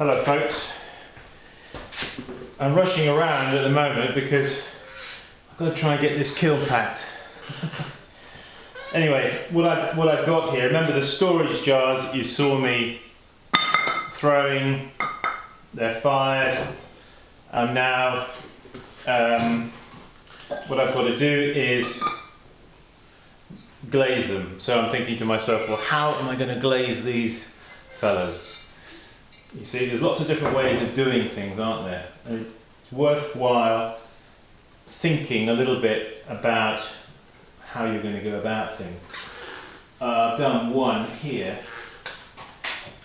Hello folks. I'm rushing around at the moment because I've got to try and get this kiln packed. Anyway, what I've got here, remember the storage jars that you saw me throwing, they're fired. I'm now, what I've got to do is glaze them. So I'm thinking to myself, well, how am I going to glaze these fellas? You see, there's lots of different ways of doing things, aren't there? And it's worthwhile thinking a little bit about how you're going to go about things. I've done one here.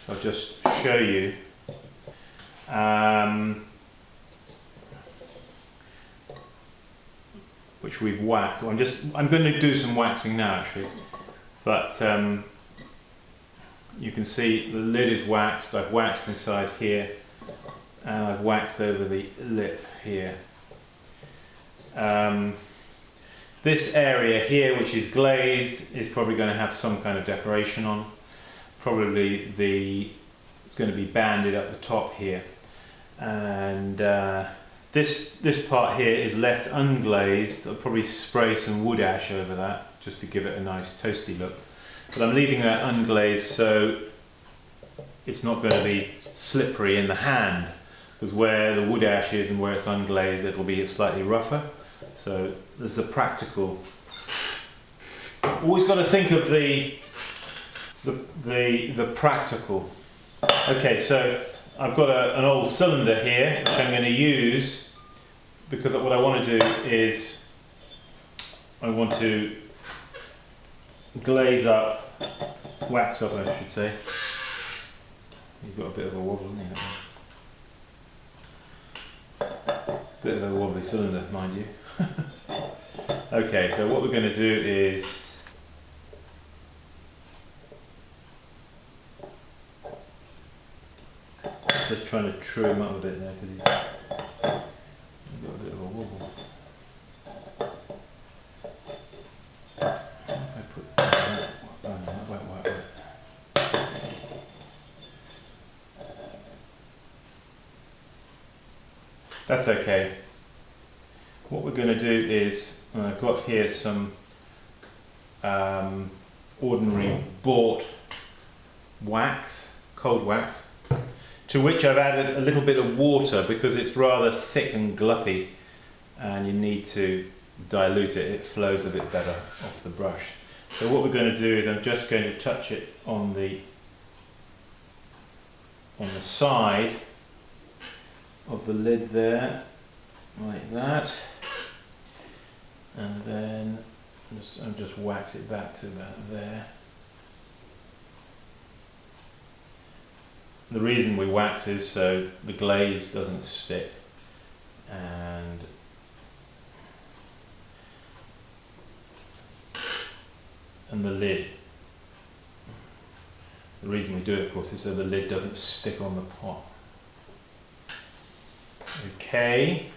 I'll just show you. Which we've waxed. I'm going to do some waxing now actually, but you can see the lid is waxed. I've waxed inside here, and I've waxed over the lip here. This area here, which is glazed, is probably going to have some kind of decoration on. Probably it's going to be banded up the top here, and this part here is left unglazed. I'll probably spray some wood ash over that just to give it a nice toasty look. But I'm leaving that unglazed so it's not going to be slippery in the hand, because where the wood ash is and where it's unglazed it'll be slightly rougher. So there's the practical. Always got to think of the practical. Okay, so I've got an old cylinder here which I'm going to use because what I want to do is I want to glaze up, wax up I should say. You've got a bit of a wobble, haven't you? Bit of a wobbly cylinder, mind you. Okay, so what we're going to do is just trying to trim him up a bit there because he's got a bit of a wobble. I put that, oh no, wait. That's okay. What we're going to do is, I've got here some ordinary bought wax, cold wax, to which I've added a little bit of water because it's rather thick and gluppy and you need to dilute it. It flows a bit better off the brush. So what we're going to do is I'm just going to touch it on the side of the lid there, like that, and then I'll just wax it back to about there. The reason we wax is so the glaze doesn't stick, and the lid. The reason we do it, of course, is so the lid doesn't stick on the pot. Okay,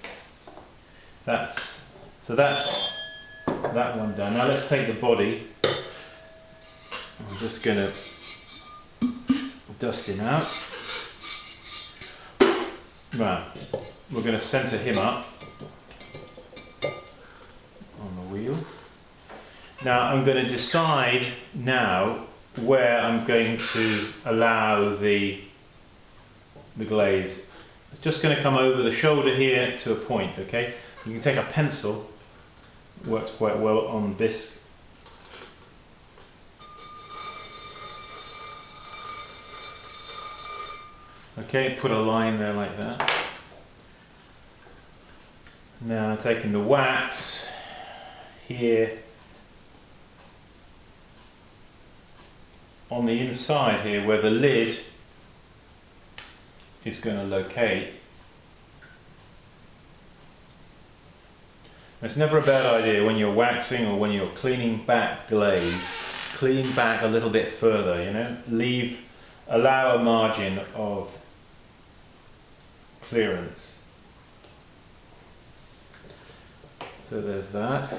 that's that one done. Now let's take the body. I'm just going to dust him out. Right, we're going to centre him up on the wheel. Now I'm going to decide now where I'm going to allow the glaze. It's just going to come over the shoulder here to a point, okay? You can take a pencil, works quite well on bisque. Okay, put a line there like that. Now taking the wax here on the inside here where the lid is going to locate. It's never a bad idea when you're waxing or when you're cleaning back glaze, clean back a little bit further, you know, allow a margin of clearance. So there's that.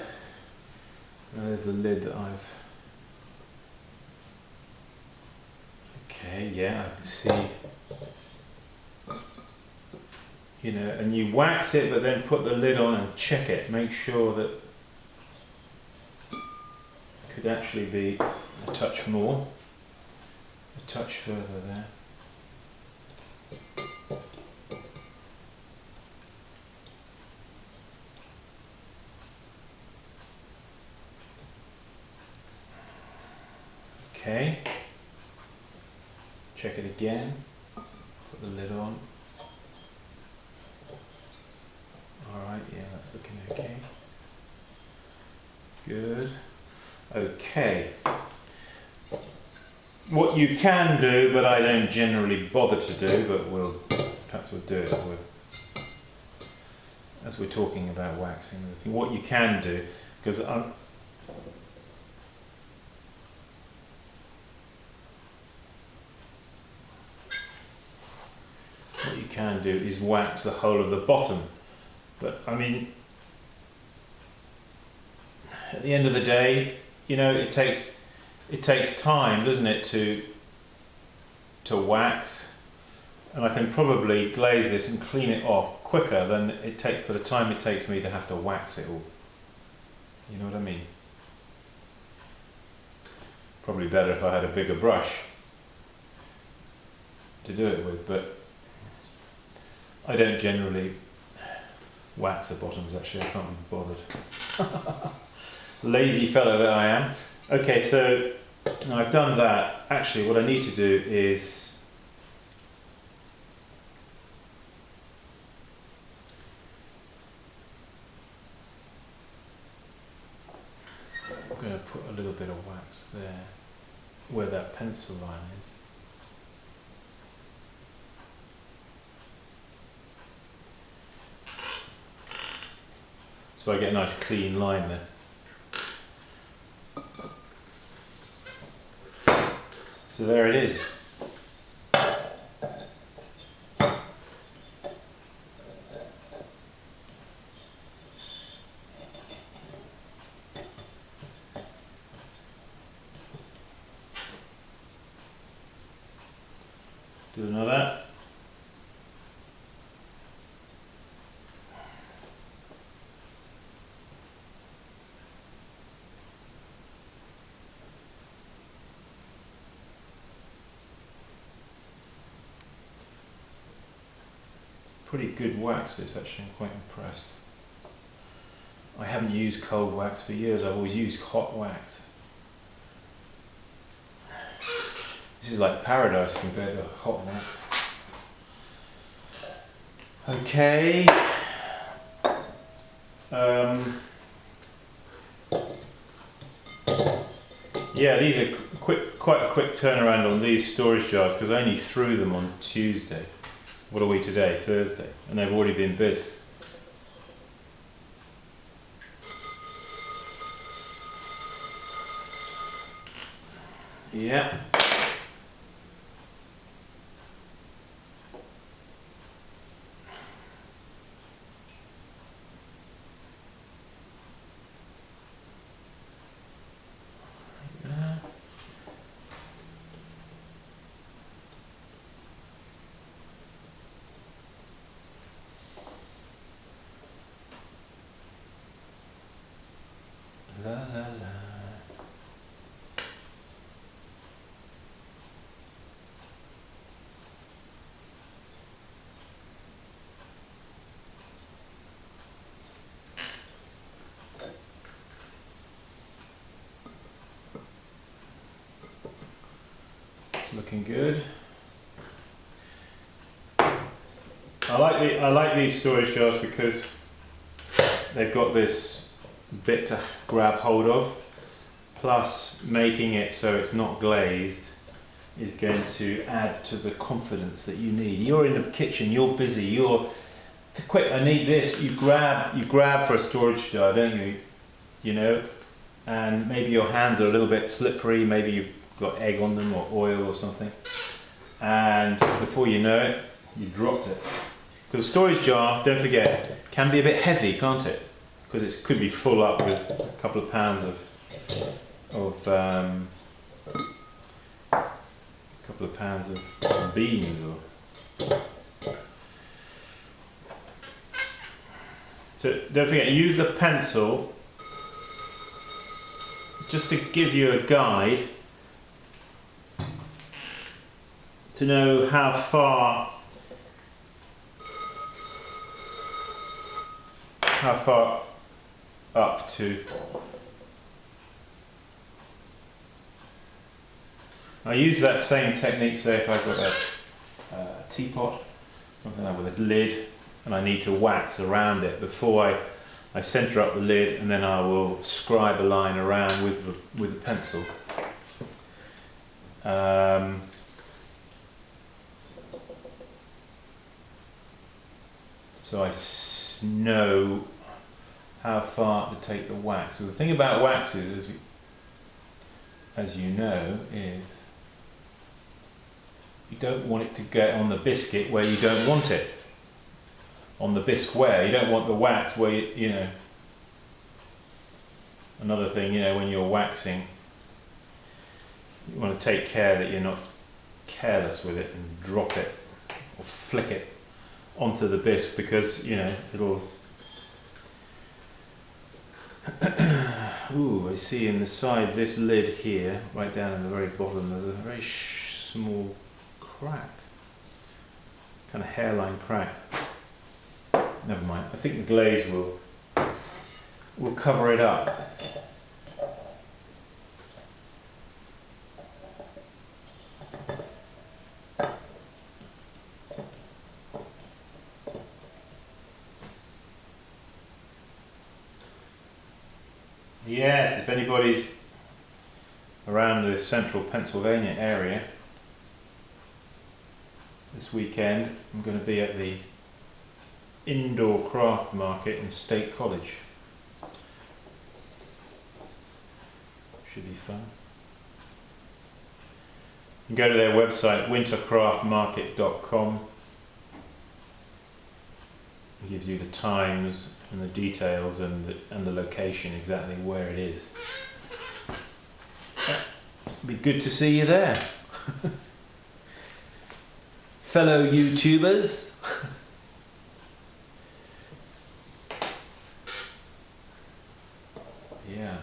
And there's the lid that I've. Okay, yeah, I can see you know, and you wax it, but then put the lid on and check it. Make sure that it could actually be a touch more, a touch further there. Okay, check it again, put the lid on. Alright, yeah, that's looking okay. Good. Okay. What you can do, but I don't generally bother to do, but perhaps we'll do it as we're talking about waxing. What you can do, because what you can do is wax the whole of the bottom. But I mean, at the end of the day, you know, it takes time, doesn't it, to wax, and I can probably glaze this and clean it off quicker than for the time it takes me to have to wax it all. You know what I mean? Probably better if I had a bigger brush to do it with, but I don't generally wax the bottoms. Actually, I can't be bothered. Lazy fellow that I am. Okay, so now I've done that. Actually, what I need to do is I'm going to put a little bit of wax there where that pencil line is. So I get a nice clean line there. So there it is. Do another. Pretty good wax this, actually. I'm quite impressed. I haven't used cold wax for years. I've always used hot wax. This is like paradise compared to hot wax. Okay. Yeah, these are quite a quick turnaround on these storage jars because I only threw them on Tuesday. What are we today? Thursday. And they've already been bid. Yeah. La la la. It's looking good. I like these storage jars because they've got this bit to grab hold of, plus making it so it's not glazed is going to add to the confidence that you need. You're in the kitchen, you're busy, you're quick, I need this. You grab for a storage jar, don't you? You know, and maybe your hands are a little bit slippery, maybe you've got egg on them or oil or something, and before you know it, you dropped it. Because a storage jar, don't forget, can be a bit heavy, can't it? Because it could be full up with a couple of pounds of beans or So don't forget, use the pencil just to give you a guide to know how far up to. I use that same technique, say if I've got a teapot, something like with a lid, and I need to wax around it before I centre up the lid, and then I will scribe a line around with the pencil. So I know how far to take the wax. So the thing about waxes, as you know, is you don't want it to get on the biscuit where you don't want it. On the bisqueware, you don't want the wax where you know. Another thing, you know, when you're waxing, you want to take care that you're not careless with it and drop it or flick it onto the bisque, because you know it'll. Ooh, I see in the side this lid here, right down in the very bottom, there's a very small crack, kind of hairline crack. Never mind. I think the glaze will cover it up. Yes, if anybody's around the central Pennsylvania area this weekend, I'm going to be at the indoor craft market in State College. Should be fun. You can go to their website, wintercraftmarket.com. It gives you the times and the details and the location, exactly where it is. It'd be good to see you there. Fellow YouTubers. Yeah.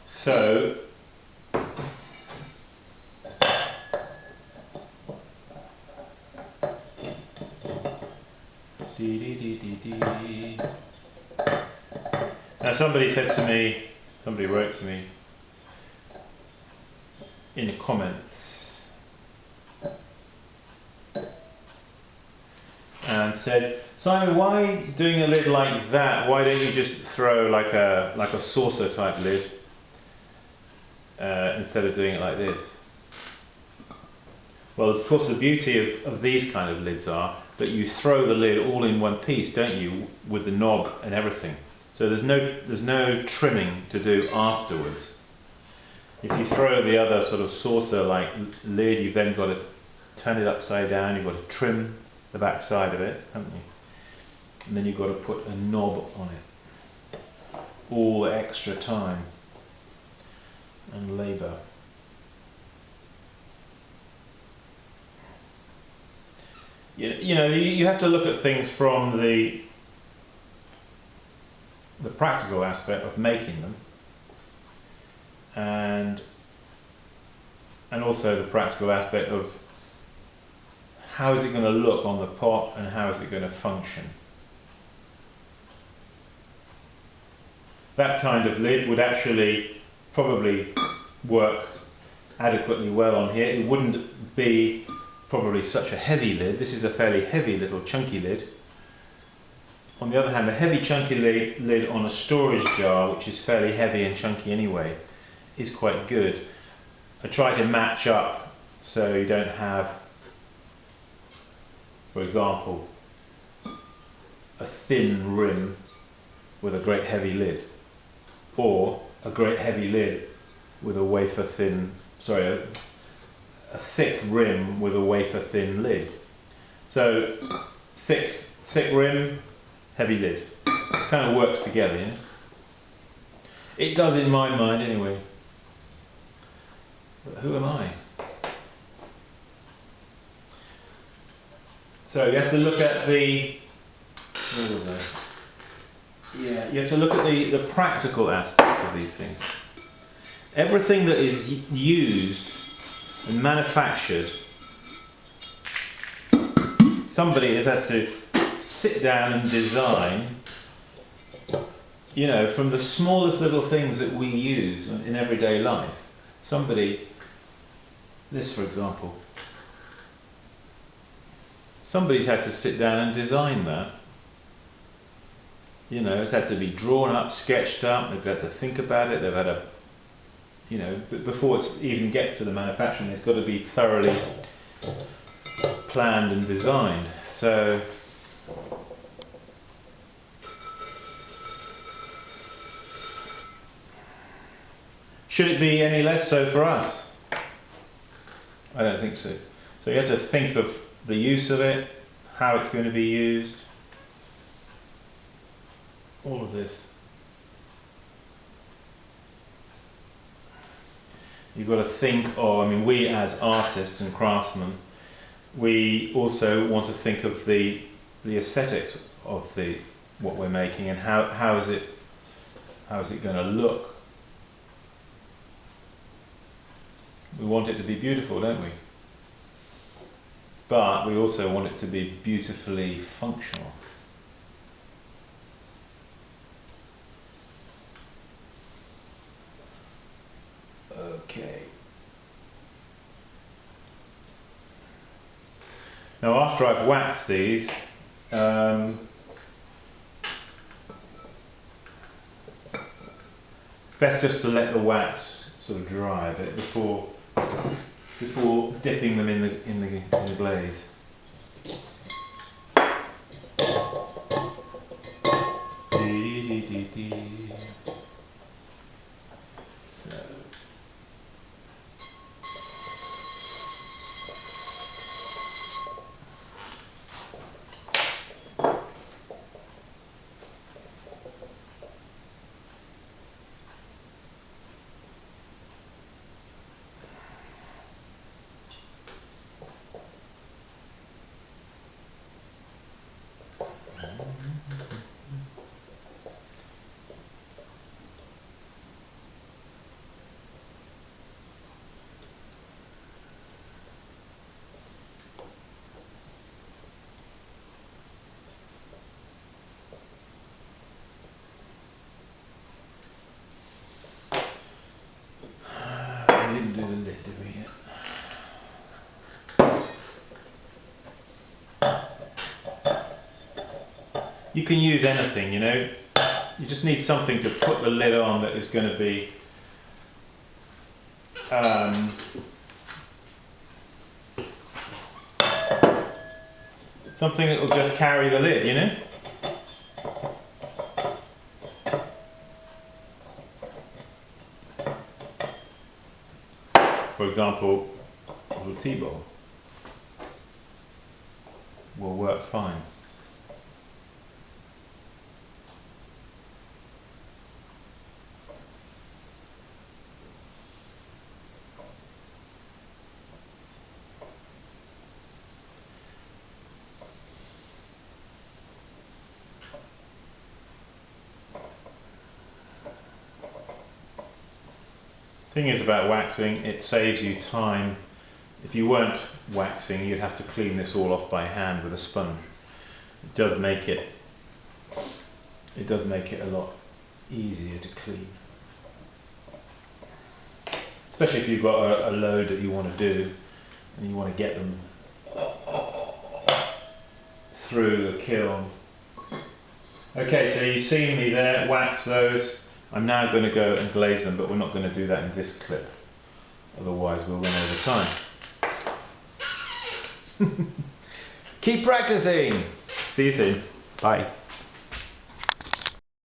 So now somebody said to me, somebody wrote to me in the comments and said, Simon, why doing a lid like that? Why don't you just throw like a saucer type lid instead of doing it like this? Well, of course, the beauty of these kind of lids are that you throw the lid all in one piece, don't you, with the knob and everything. So there's no trimming to do afterwards. If you throw the other sort of saucer-like lid, you've then got to turn it upside down. You've got to trim the back side of it, haven't you? And then you've got to put a knob on it. All the extra time and labour. You know, you have to look at things from the practical aspect of making them, and also the practical aspect of how is it going to look on the pot and how is it going to function. That kind of lid would actually probably work adequately well on here. It wouldn't be probably such a heavy lid. This is a fairly heavy little chunky lid. On the other hand, a heavy chunky lid on a storage jar, which is fairly heavy and chunky anyway, is quite good. I try to match up so you don't have, for example, a thin rim with a great heavy lid, or a great heavy lid with a wafer thin, sorry, a thick rim with a wafer thin lid. So thick rim, heavy lid. It kind of works together, you know? It does in my mind anyway. But who am I? So you have to look at the, what was it? Yeah, you have to look at the practical aspect of these things. Everything that is used and manufactured, somebody has had to sit down and design, you know, from the smallest little things that we use in everyday life. Somebody, this for example, somebody's had to sit down and design that. You know, it's had to be drawn up, sketched up, they've had to think about it, they've had to, you know, but before it even gets to the manufacturing, it's got to be thoroughly planned and designed. So, should it be any less so for us? I don't think so. So you have to think of the use of it, how it's going to be used, all of this. You've got to think, I mean, we as artists and craftsmen, we also want to think of the aesthetics of what we're making, and how is it going to look. We want it to be beautiful, don't we? But we also want it to be beautifully functional. Okay. Now after I've waxed these, it's best just to let the wax sort of dry a bit before dipping them in the glaze. So. Didn't do the lid, did we yet? You can use anything, you know. You just need something to put the lid on that is going to be something that will just carry the lid, you know. For example, a little tea bowl will work fine. Thing is about waxing, it saves you time. If you weren't waxing, you'd have to clean this all off by hand with a sponge. It does make it a lot easier to clean. Especially if you've got a load that you want to do and you want to get them through the kiln. Okay, so you've seen me there wax those. I'm now going to go and glaze them, but we're not going to do that in this clip. Otherwise we'll run over time. Keep practicing! See you soon. Bye.